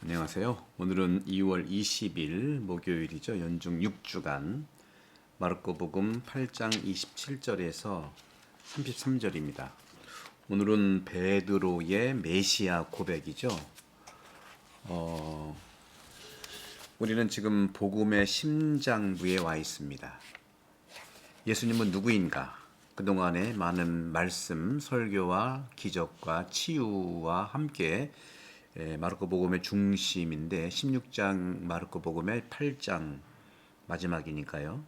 안녕하세요. 오늘은 2월 20일 목요일이죠. 연중 6주간 마르코복음 8장 27절에서 33절입니다. 오늘은 베드로의 메시아 고백이죠. 우리는 지금 복음의 심장부에 와 있습니다. 예수님은 누구인가? 그동안에 많은 말씀, 설교와 기적과 치유와 함께 마르코복음의 중심인데 16장 마르코복음의 8장 마지막이니까요.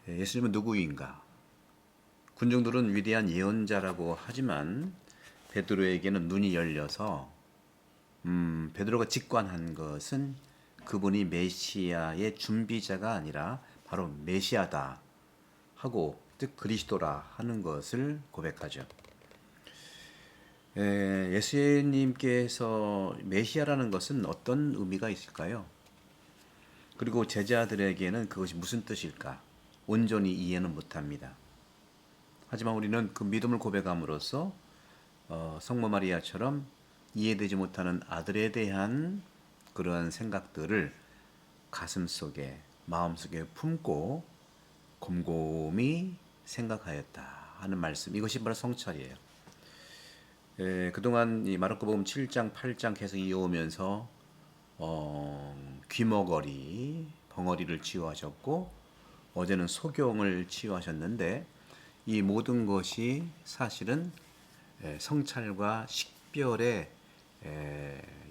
예수님은 누구인가? 군중들은 위대한 예언자라고 하지만 베드로에게는 눈이 열려서 베드로가 직관한 것은 그분이 메시아의 준비자가 아니라 바로 메시아다 하고, 즉 그리스도라 하는 것을 고백하죠. 예수님께서 메시아라는 것은 어떤 의미가 있을까요? 그리고 제자들에게는 그것이 무슨 뜻일까? 온전히 이해는 못합니다. 하지만 우리는 그 믿음을 고백함으로써 성모 마리아처럼 이해되지 못하는 아들에 대한 그러한 생각들을 가슴속에, 마음속에 품고 곰곰이 생각하였다 하는 말씀, 이것이 바로 성찰이에요. 그동안 이 마르코복음 7장, 8장 계속 이어오면서 귀머거리, 벙어리를 치유하셨고 어제는 소경을 치유하셨는데, 이 모든 것이 사실은 성찰과 식별의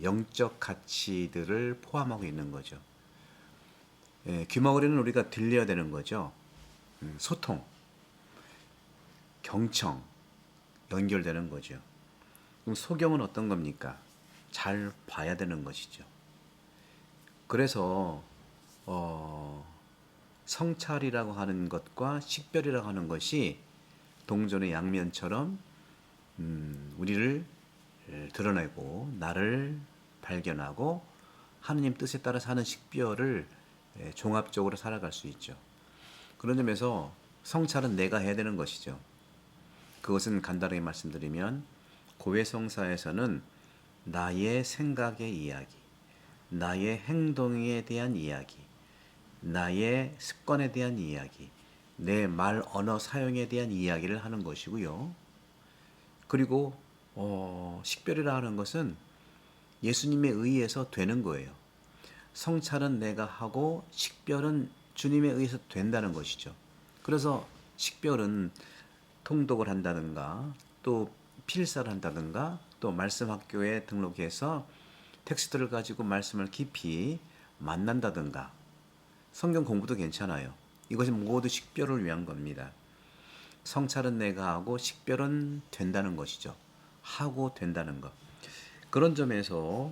영적 가치들을 포함하고 있는 거죠. 귀머거리는 우리가 들려야 되는 거죠. 소통, 경청, 연결되는 거죠. 그럼 소경은 어떤 겁니까? 잘 봐야 되는 것이죠. 그래서 성찰이라고 하는 것과 식별이라고 하는 것이 동전의 양면처럼 우리를 드러내고 나를 발견하고 하느님 뜻에 따라 사는 식별을 종합적으로 살아갈 수 있죠. 그런 점에서 성찰은 내가 해야 되는 것이죠. 그것은 간단하게 말씀드리면 고해성사에서는 나의 생각의 이야기, 나의 행동에 대한 이야기, 나의 습관에 대한 이야기, 내 말 언어 사용에 대한 이야기를 하는 것이고요. 그리고 식별이라 하는 것은 예수님에 의해서 되는 거예요. 성찰은 내가 하고 식별은 주님에 의해서 된다는 것이죠. 그래서 식별은 통독을 한다든가, 또 필사를 한다든가, 또 말씀학교에 등록해서 텍스트를 가지고 말씀을 깊이 만난다든가, 성경 공부도 괜찮아요. 이것이 모두 식별을 위한 겁니다. 성찰은 내가 하고 식별은 된다는 것이죠. 하고 된다는 것. 그런 점에서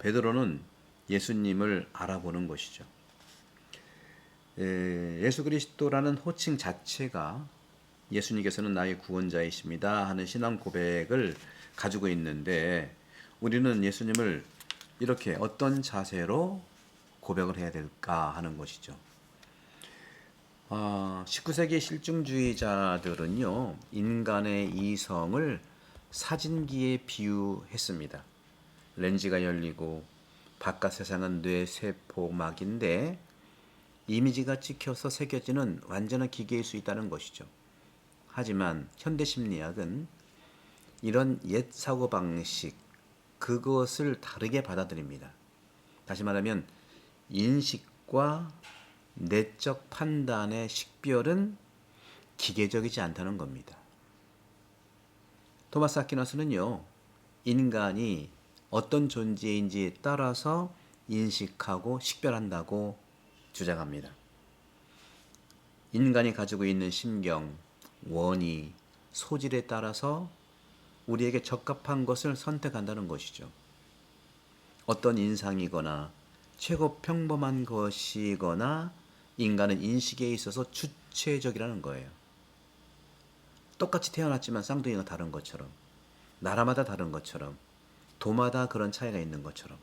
베드로는 예수님을 알아보는 것이죠. 예수 그리스도라는 호칭 자체가 예수님께서는 나의 구원자이십니다 하는 신앙 고백을 가지고 있는데, 우리는 예수님을 이렇게 어떤 자세로 고백을 해야 될까 하는 것이죠. 19세기 실증주의자들은요, 인간의 이성을 사진기에 비유했습니다. 렌즈가 열리고 바깥 세상은 뇌세포막인데 이미지가 찍혀서 새겨지는 완전한 기계일 수 있다는 것이죠. 하지만 현대심리학은 이런 옛 사고방식, 그것을 다르게 받아들입니다. 다시 말하면 인식과 내적 판단의 식별은 기계적이지 않다는 겁니다. 토마스 아퀴나스는요, 인간이 어떤 존재인지에 따라서 인식하고 식별한다고 주장합니다. 인간이 가지고 있는 심경, 원의, 소질에 따라서 우리에게 적합한 것을 선택한다는 것이죠. 어떤 인상이거나 최고 평범한 것이거나 인간은 인식에 있어서 주체적이라는 거예요. 똑같이 태어났지만 쌍둥이가 다른 것처럼, 나라마다 다른 것처럼, 도마다 그런 차이가 있는 것처럼,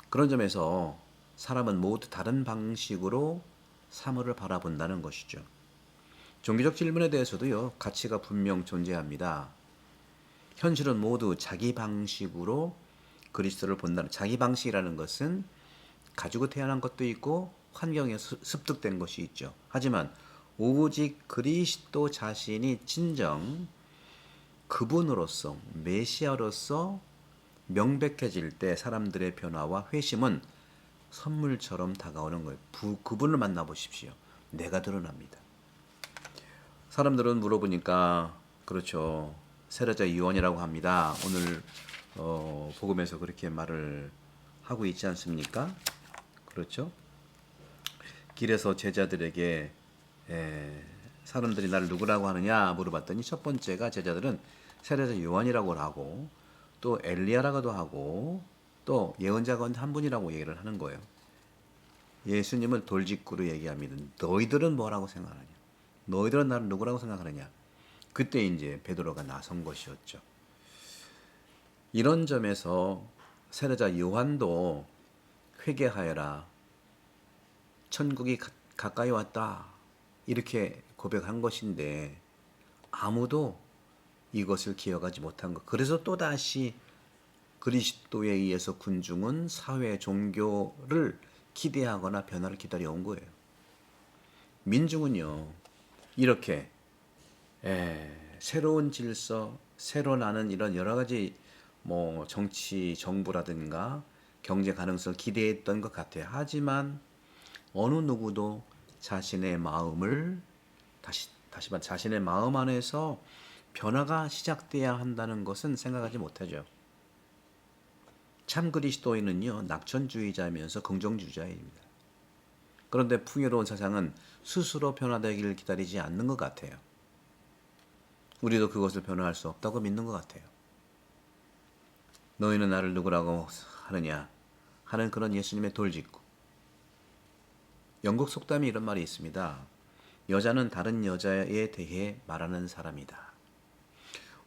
그런 점에서 사람은 모두 다른 방식으로 사물을 바라본다는 것이죠. 종교적 질문에 대해서도요, 가치가 분명 존재합니다. 현실은 모두 자기 방식으로 그리스도를 본다는 자기 방식이라는 것은 가지고 태어난 것도 있고 환경에 습득된 것이 있죠. 하지만 오직 그리스도 자신이 진정 그분으로서 메시아로서 명백해질 때 사람들의 변화와 회심은 선물처럼 다가오는 거예요. 그분을 만나보십시오. 내가 드러납니다. 사람들은 물어보니까 그렇죠. 세례자 요한이라고 합니다. 오늘 복음에서 그렇게 말을 하고 있지 않습니까? 그렇죠. 길에서 제자들에게 사람들이 나를 누구라고 하느냐 물어봤더니 첫 번째가 제자들은 세례자 요한이라고 하고 또 엘리야라고도 하고 또 예언자 가운데 한 분이라고 얘기를 하는 거예요. 예수님을 돌직구로 얘기합니다. 너희들은 뭐라고 생각하느냐? 너희들은 나를 누구라고 생각하느냐? 그때 이제 베드로가 나선 것이었죠. 이런 점에서 세례자 요한도 회개하여라. 천국이 가까이 왔다. 이렇게 고백한 것인데 아무도 이것을 기억하지 못한 것. 그래서 또다시 그리스도에 의해서 군중은 사회 종교를 기대하거나 변화를 기다려온 거예요. 민중은요. 이렇게 새로운 질서, 새로 나는 이런 여러 가지 정치, 정부라든가 경제 가능성을 기대했던 것 같아요. 하지만 어느 누구도 자신의 마음을 다시 말 자신의 마음 안에서 변화가 시작돼야 한다는 것은 생각하지 못하죠. 참 그리스도인은요 낙천주의자이면서 긍정주의자입니다. 그런데 풍요로운 세상은 스스로 변화되기를 기다리지 않는 것 같아요. 우리도 그것을 변화할 수 없다고 믿는 것 같아요. 너희는 나를 누구라고 하느냐 하는 그런 예수님의 돌직구. 영국 속담에 이런 말이 있습니다. 여자는 다른 여자에 대해 말하는 사람이다.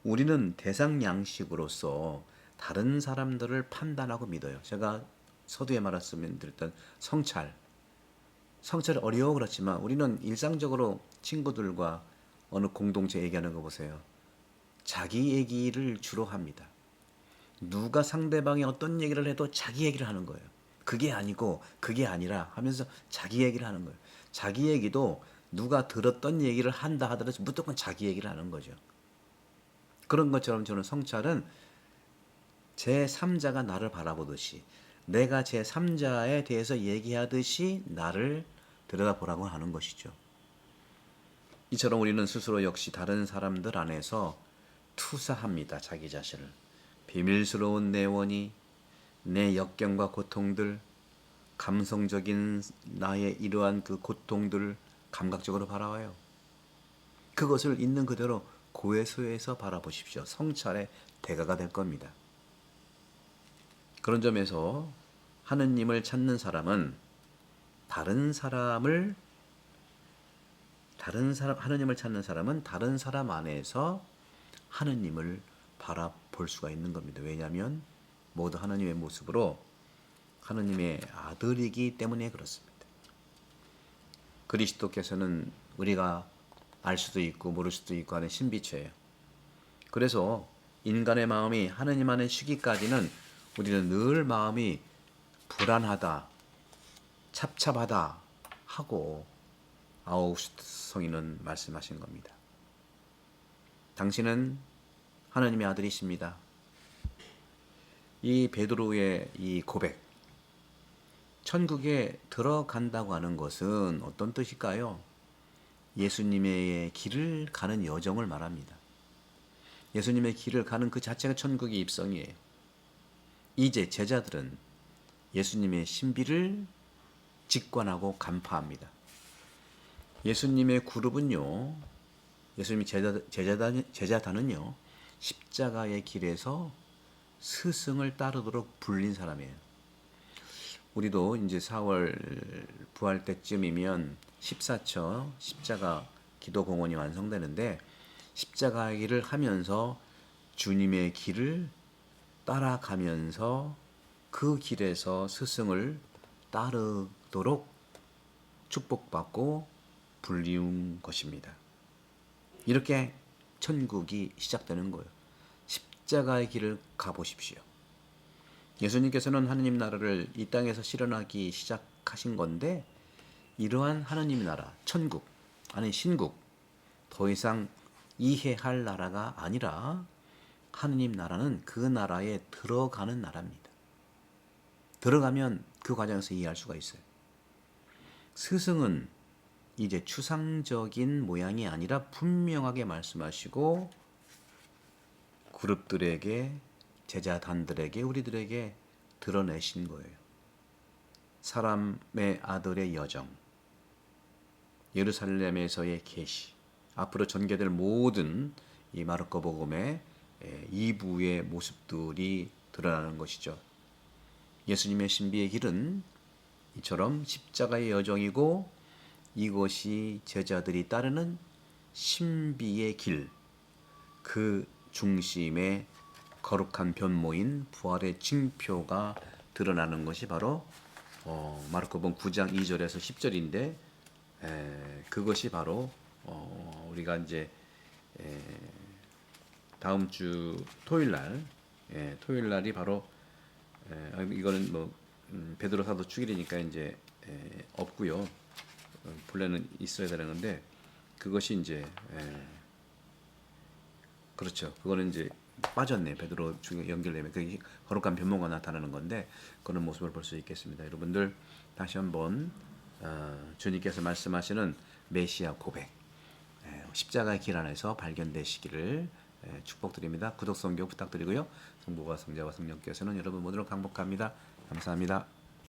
우리는 대상 양식으로서 다른 사람들을 판단하고 믿어요. 제가 서두에 말씀드렸던 성찰. 성찰이 어려워 그렇지만 우리는 일상적으로 친구들과 어느 공동체 얘기하는 거 보세요. 자기 얘기를 주로 합니다. 누가 상대방이 어떤 얘기를 해도 자기 얘기를 하는 거예요. 그게 아니고 그게 아니라 하면서 자기 얘기를 하는 거예요. 자기 얘기도 누가 들었던 얘기를 한다 하더라도 무조건 자기 얘기를 하는 거죠. 그런 것처럼 저는 성찰은 제3자가 나를 바라보듯이 내가 제3자에 대해서 얘기하듯이 나를 들여다보라고 하는 것이죠. 이처럼 우리는 스스로 역시 다른 사람들 안에서 투사합니다. 자기 자신을. 비밀스러운 내원이 내 역경과 고통들, 감성적인 나의 이러한 그 고통들을 감각적으로 바라와요. 그것을 있는 그대로 고해소해서 바라보십시오. 성찰의 대가가 될 겁니다. 그런 점에서 하느님을 찾는 사람은 하느님을 찾는 사람은 다른 사람 안에서 하느님을 바라볼 수가 있는 겁니다. 왜냐하면 모두 하느님의 모습으로 하느님의 아들이기 때문에 그렇습니다. 그리스도께서는 우리가 알 수도 있고 모를 수도 있고 하는 신비체예요. 그래서 인간의 마음이 하느님 안에 쉬기까지는 우리는 늘 마음이 불안하다, 찹찹하다 하고 아우구스트 성인은 말씀하신 겁니다. 당신은 하나님의 아들이십니다. 이 베드로의 이 고백, 천국에 들어간다고 하는 것은 어떤 뜻일까요? 예수님의 길을 가는 여정을 말합니다. 예수님의 길을 가는 그 자체가 천국의 입성이에요. 이제 제자들은 예수님의 신비를 직관하고 간파합니다. 예수님의 그룹은요, 예수님의 제자단은요, 십자가의 길에서 스승을 따르도록 불린 사람이에요. 우리도 이제 4월 부활 때쯤이면 14처 십자가 기도공원이 완성되는데 십자가의 길을 하면서 주님의 길을 따라가면서 그 길에서 스승을 따르도록 축복받고 불리운 것입니다. 이렇게 천국이 시작되는 거예요. 십자가의 길을 가보십시오. 예수님께서는 하느님 나라를 이 땅에서 실현하기 시작하신 건데 이러한 하느님 나라, 천국, 아니 신국, 더 이상 이해할 나라가 아니라 하느님 나라는 그 나라에 들어가는 나라입니다. 들어가면 그 과정에서 이해할 수가 있어요. 스승은 이제 추상적인 모양이 아니라 분명하게 말씀하시고 그룹들에게, 제자단들에게, 우리들에게 드러내신 거예요. 사람의 아들의 여정, 예루살렘에서의 계시, 앞으로 전개될 모든 이 마르코 복음의 2부의 모습들이 드러나는 것이죠. 예수님의 신비의 길은 이처럼 십자가의 여정이고 이것이 제자들이 따르는 신비의 길, 그 중심에 거룩한 변모인 부활의 징표가 드러나는 것이 바로 마르코복음 9장 2절에서 10절인데 그것이 바로 우리가 이제 다음 주 토요일 날이 바로 이거는 뭐 베드로 사도 축일이니까 이제 없고요. 본래는 있어야 되는 건데 그것이 이제 그렇죠. 그거는 이제 빠졌네. 베드로 중에 연결되면 그 거룩한 변모가 나타나는 건데 그런 모습을 볼 수 있겠습니다. 여러분들 다시 한번 주님께서 말씀하시는 메시아 고백, 십자가의 길 안에서 발견되시기를 축복드립니다. 구독, 선교 부탁드리고요. 성부와 성자와 성령께서는 여러분 모두를 강복합니다. 감사합니다.